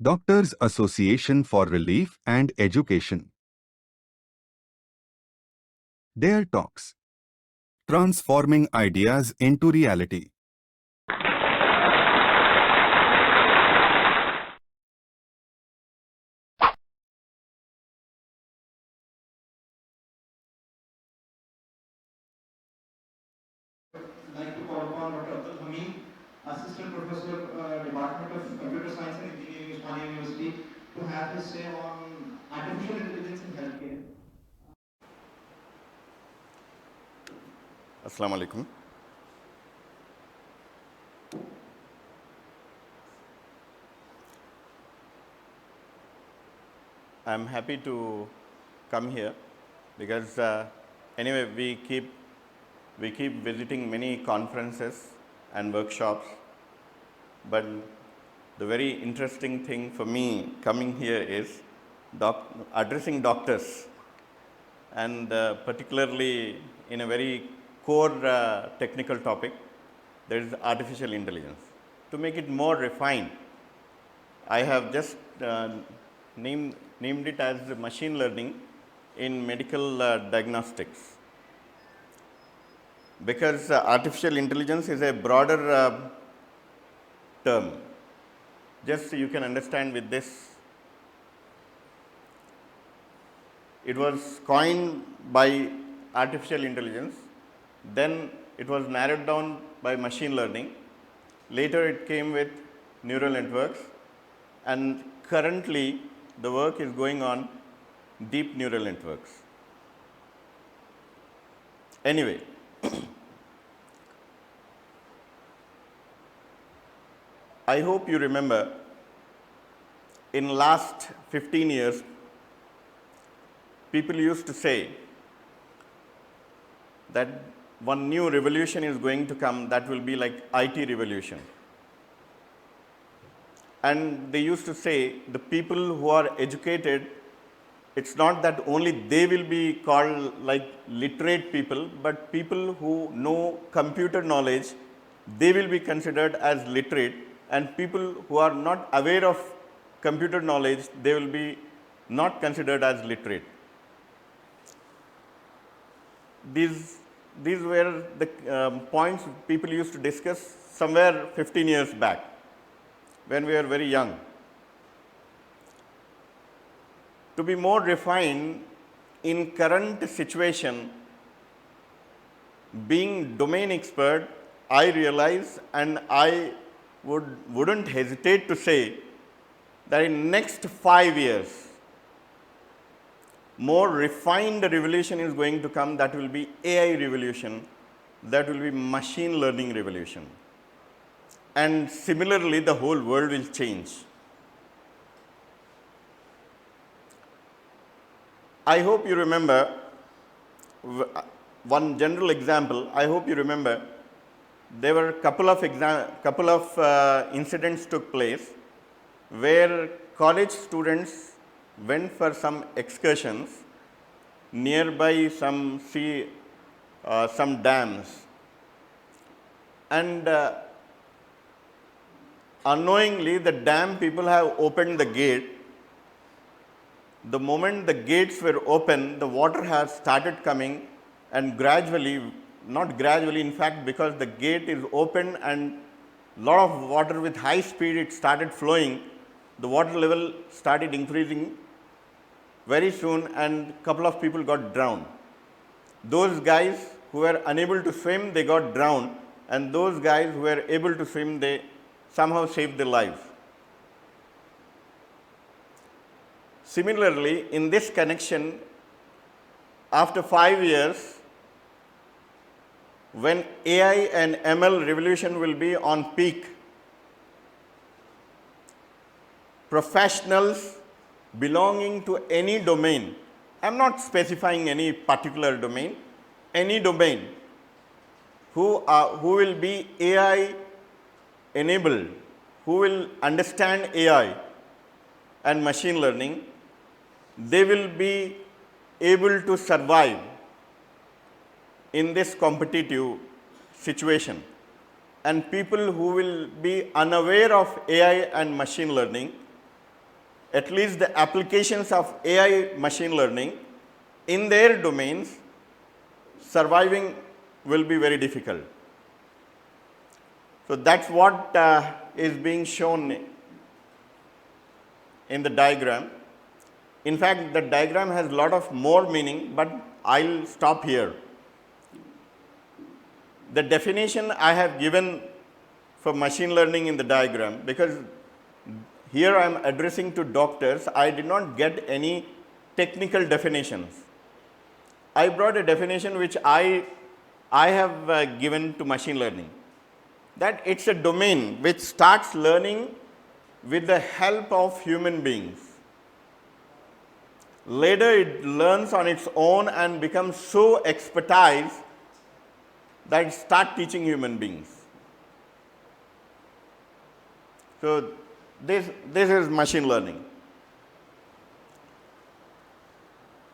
Doctors Association for Relief and Education. Their talks. Transforming ideas into reality. Like to call upon Dr. Abdul Hameed, Assistant Professor, Department of Computer Science and Engineering, Osmania University, to have his say on artificial intelligence in healthcare. Assalamu alaikum. I'm happy to come here because anyway we keep visiting many conferences and workshops, but the very interesting thing for me coming here is addressing doctors, and particularly in a very core technical topic, that is artificial intelligence. To make it more refined, I have just named it as machine learning in medical diagnostics, because artificial intelligence is a broader term. Just so you can understand with this, it was coined by artificial intelligence, then it was narrowed down by machine learning, later it came with neural networks, and currently the work is going on deep neural networks. Anyway, I hope you remember in last 15 years, people used to say that one new revolution is going to come that will be like IT revolution. And they used to say the people who are educated, it's not that only they will be called like literate people, but people who know computer knowledge, they will be considered as literate, and people who are not aware of computer knowledge, they will be not considered as literate. These were the points people used to discuss somewhere 15 years back when we were very young. To be more refined, in current situation, being domain expert, I realize, and I wouldn't hesitate to say that in next 5 years, more refined revolution is going to come. That will be AI revolution, that will be machine learning revolution, and similarly the whole world will change. I hope you remember one general example. I hope you remember there were a couple of incidents took place where college students went for some excursions nearby some dams, and unknowingly the dam people have opened the gate. The moment the gates were open, the water has started coming, and gradually, not gradually, in fact, because the gate is open and lot of water with high speed, it started flowing, the water level started increasing very soon, and couple of people got drowned. Those guys who were unable to swim, they got drowned, and those guys who were able to swim, they somehow saved their lives. Similarly, in this connection, after 5 years, when AI and ML revolution will be on peak, professionals belonging to any domain, I am not specifying any particular domain, any domain, who will be AI enabled, who will understand AI and machine learning, they will be able to survive in this competitive situation and people who will be unaware of AI and machine learning, at least the applications of AI machine learning in their domains, surviving will be very difficult. So that's what is being shown in the diagram. In fact, the diagram has a lot of more meaning, but I'll stop here. The definition I have given for machine learning in the diagram, because here I am addressing to doctors, I did not get any technical definitions. I brought a definition which I have given to machine learning, that it's a domain which starts learning with the help of human beings. Later it learns on its own and becomes so expertise that it starts teaching human beings. So this is machine learning.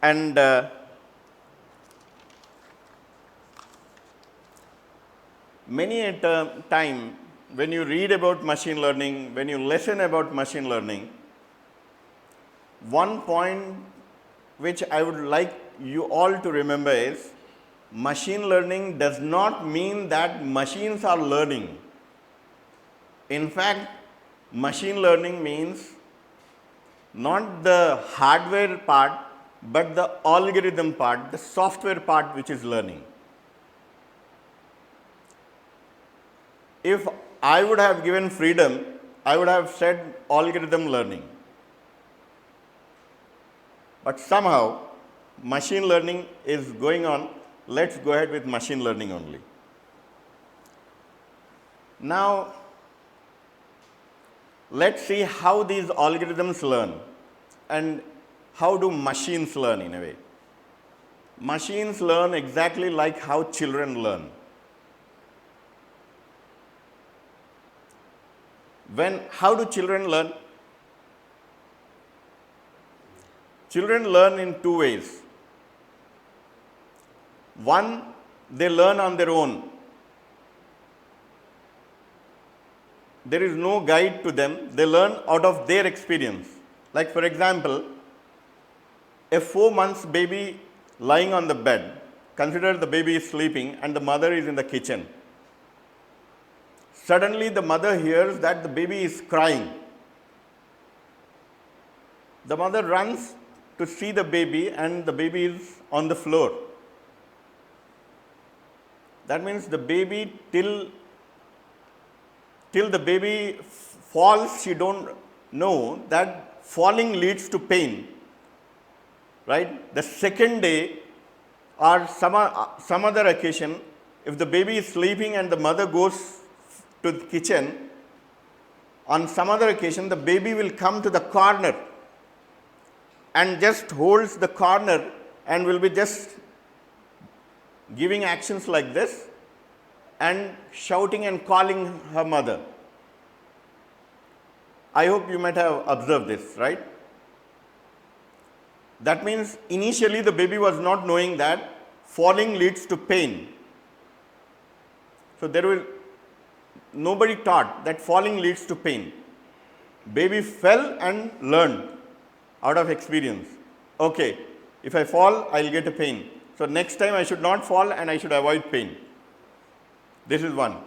And many a time when you read about machine learning, when you listen about machine learning, one point which I would like you all to remember is, machine learning does not mean that machines are learning. In fact, machine learning means not the hardware part, but the algorithm part, the software part which is learning. If I would have given freedom, I would have said algorithm learning. But somehow, machine learning is going on. Let's go ahead with machine learning only. Now, let's see how these algorithms learn and how do machines learn in a way. Machines learn exactly like how children learn. How do children learn? Children learn in two ways. One, they learn on their own. There is no guide to them. They learn out of their experience. Like for example, a 4 months baby lying on the bed, consider the baby is sleeping and the mother is in the kitchen. Suddenly the mother hears that the baby is crying. The mother runs to see the baby and the baby is on the floor. That means the baby till the baby falls, she don't know that falling leads to pain. Right? The second day or some other occasion, if the baby is sleeping and the mother goes to the kitchen, on some other occasion the baby will come to the corner and just holds the corner and will be just giving actions like this and shouting and calling her mother. I hope you might have observed this, right? That means initially the baby was not knowing that falling leads to pain. So nobody taught that falling leads to pain. Baby fell and learned out of experience. Okay, if I fall, I'll get a pain. So next time I should not fall and I should avoid pain. This is one.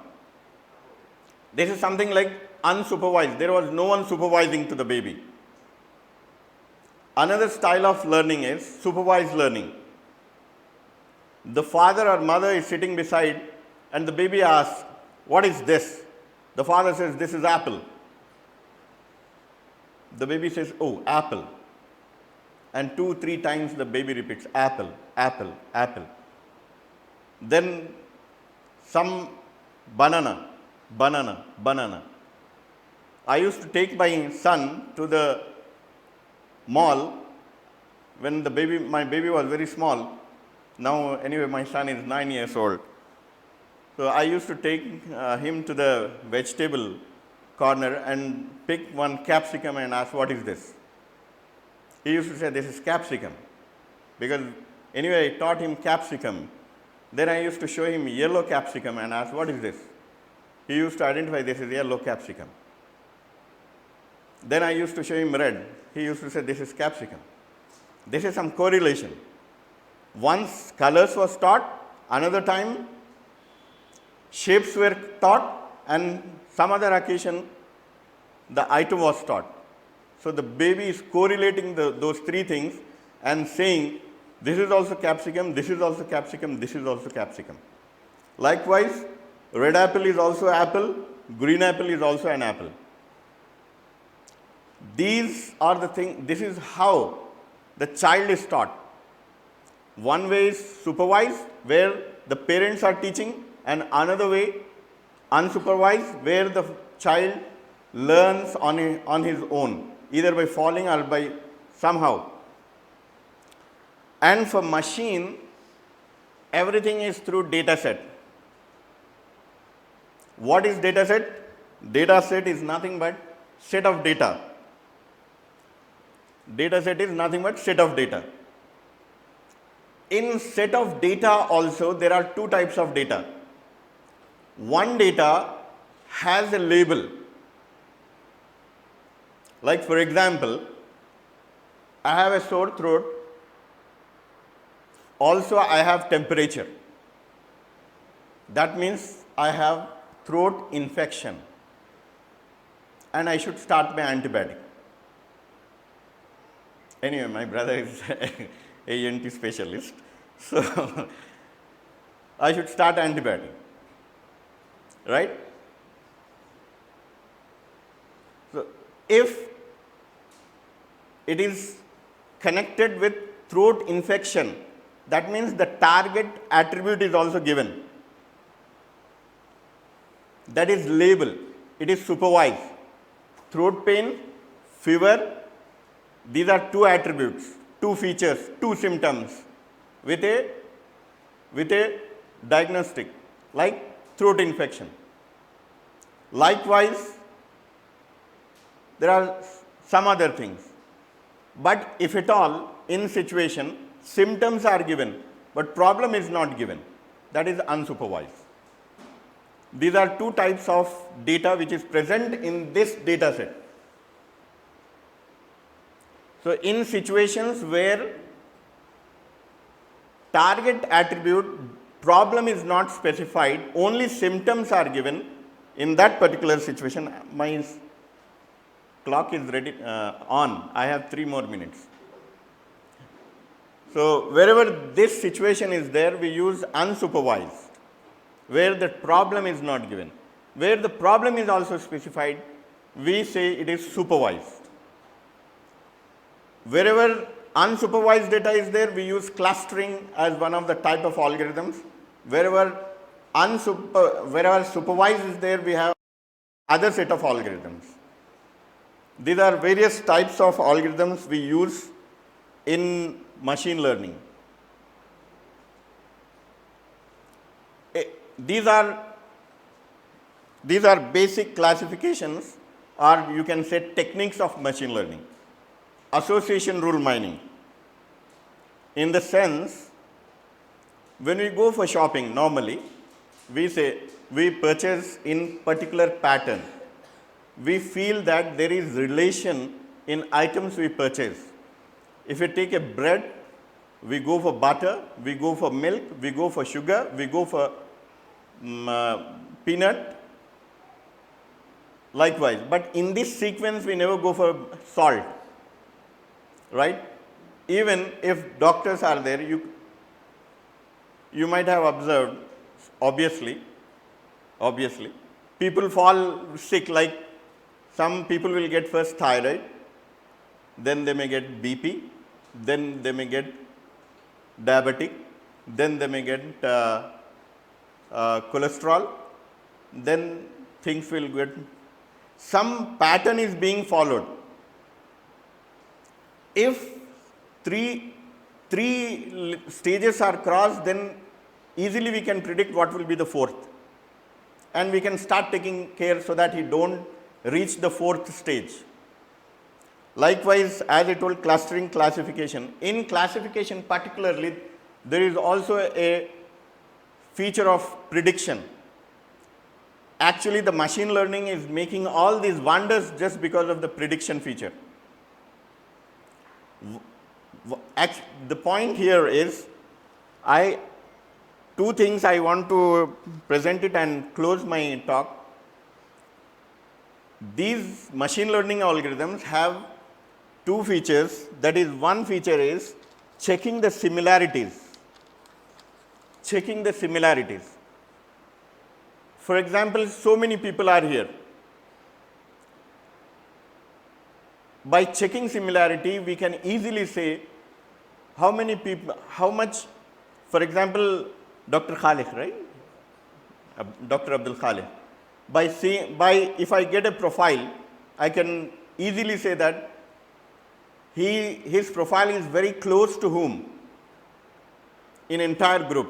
This is something like unsupervised. There was no one supervising to the baby. Another style of learning is supervised learning. The father or mother is sitting beside and the baby asks, "What is this?" The father says, "This is apple." The baby says, "Oh, apple." And 2-3 times the baby repeats, "Apple, apple, apple." Then some banana, banana, banana. I used to take my son to the mall when my baby was very small. Now, anyway, my son is 9 years old. So I used to take him to the vegetable corner and pick one capsicum and ask, "What is this?" He used to say, "This is capsicum." Because anyway, I taught him capsicum. Then I used to show him yellow capsicum and ask, what is this? He used to identify this as yellow capsicum. Then I used to show him red. He used to say, this is capsicum. This is some correlation. Once colors was taught, another time shapes were taught, and some other occasion the item was taught. So the baby is correlating those three things and saying, this is also capsicum, this is also capsicum, this is also capsicum. Likewise, red apple is also apple, green apple is also an apple. These are the things, this is how the child is taught. One way is supervised, where the parents are teaching, and another way, unsupervised, where the child learns on his own, either by falling or by somehow. And for machine, everything is through data set. What is data set? Data set is nothing but set of data. Data set is nothing but set of data. In set of data also, there are two types of data. One data has a label. Like for example, I have a sore throat. Also, I have temperature. That means I have throat infection, and I should start my antibiotic. Anyway, my brother is a ENT specialist, so I should start antibiotic, right? So if it is connected with throat infection, that means the target attribute is also given. That is label. It is supervised. Throat pain, fever, these are two attributes, two features, two symptoms with a diagnostic, like throat infection. Likewise, there are some other things. But if at all, in situation, symptoms are given, but problem is not given, that is unsupervised. These are two types of data which is present in this data set. So in situations where target attribute problem is not specified, only symptoms are given, in that particular situation, my clock is ready on. I have 3 more minutes. So wherever this situation is there, we use unsupervised, where the problem is not given. Where the problem is also specified, we say it is supervised. Wherever unsupervised data is there, we use clustering as one of the type of algorithms. Wherever supervised is there, we have other set of algorithms. These are various types of algorithms we use in machine learning. These are basic classifications, or you can say techniques of machine learning. Association rule mining. In the sense, when we go for shopping, normally, we say we purchase in particular pattern. We feel that there is relation in items we purchase. If you take a bread, we go for butter, we go for milk, we go for sugar, we go for peanut. Likewise, but in this sequence, we never go for salt, right? Even if doctors are there, you might have observed, obviously, people fall sick, like some people will get first thyroid, then they may get BP, then they may get diabetic, then they may get cholesterol, then things will get, some pattern is being followed. If three stages are crossed, then easily we can predict what will be the fourth. And we can start taking care so that you don't reach the fourth stage. Likewise, as I told, clustering classification. In classification particularly, there is also a feature of prediction. Actually, the machine learning is making all these wonders just because of the prediction feature. The point here is, two things I want to present it and close my talk. These machine learning algorithms have two features. That is, one feature is checking the similarities. Checking the similarities. For example, so many people are here. By checking similarity, we can easily say how many people, how much, for example, Dr. Khalid, right? Dr. Abdul Khalid. If I get a profile, I can easily say that his profile is very close to whom in entire group.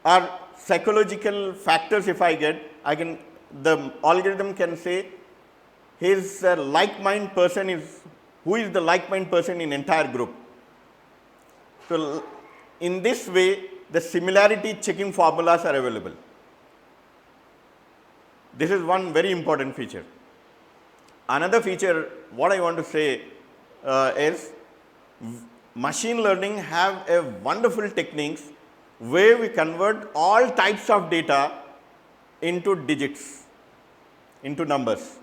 Or psychological factors, if I get, the algorithm can say his like-minded person is, who is the like-minded person in entire group. So in this way, the similarity checking formulas are available. This is one very important feature. Another feature, what I want to say is machine learning have a wonderful techniques where we convert all types of data into digits, into numbers.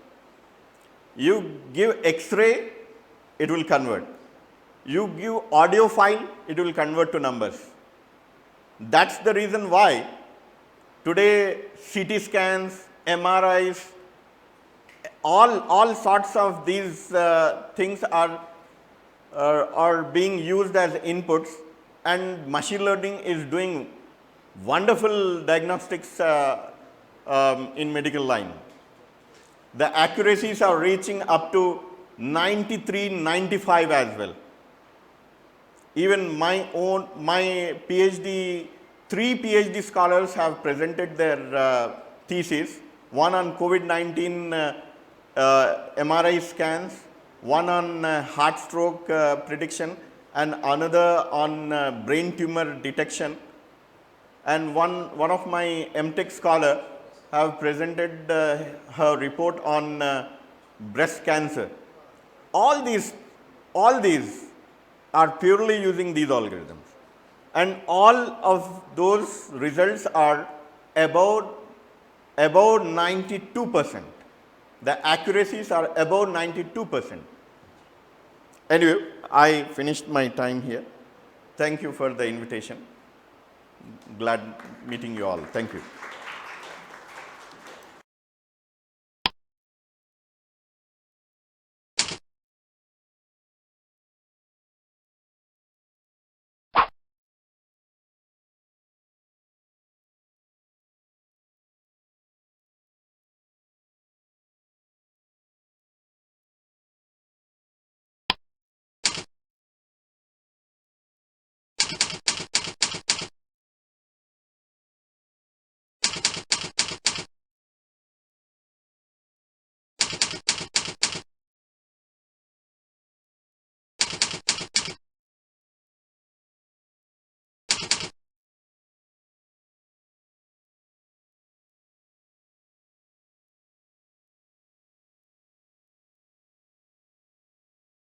You give X-ray, it will convert. You give audio file, it will convert to numbers. That's the reason why today CT scans, MRIs, all sorts of these things are being used as inputs, and machine learning is doing wonderful diagnostics in medical line. The accuracies are reaching up to 93, 95 as well. Even my PhD, 3 PhD scholars have presented their thesis, one on COVID-19 MRI scans, one on heart stroke prediction, and another on brain tumor detection. And one of my MTech scholar have presented her report on breast cancer. All these are purely using these algorithms. And all of those results are about 92%. The accuracies are about 92%. Anyway, I finished my time here. Thank you for the invitation. Glad meeting you all. Thank you.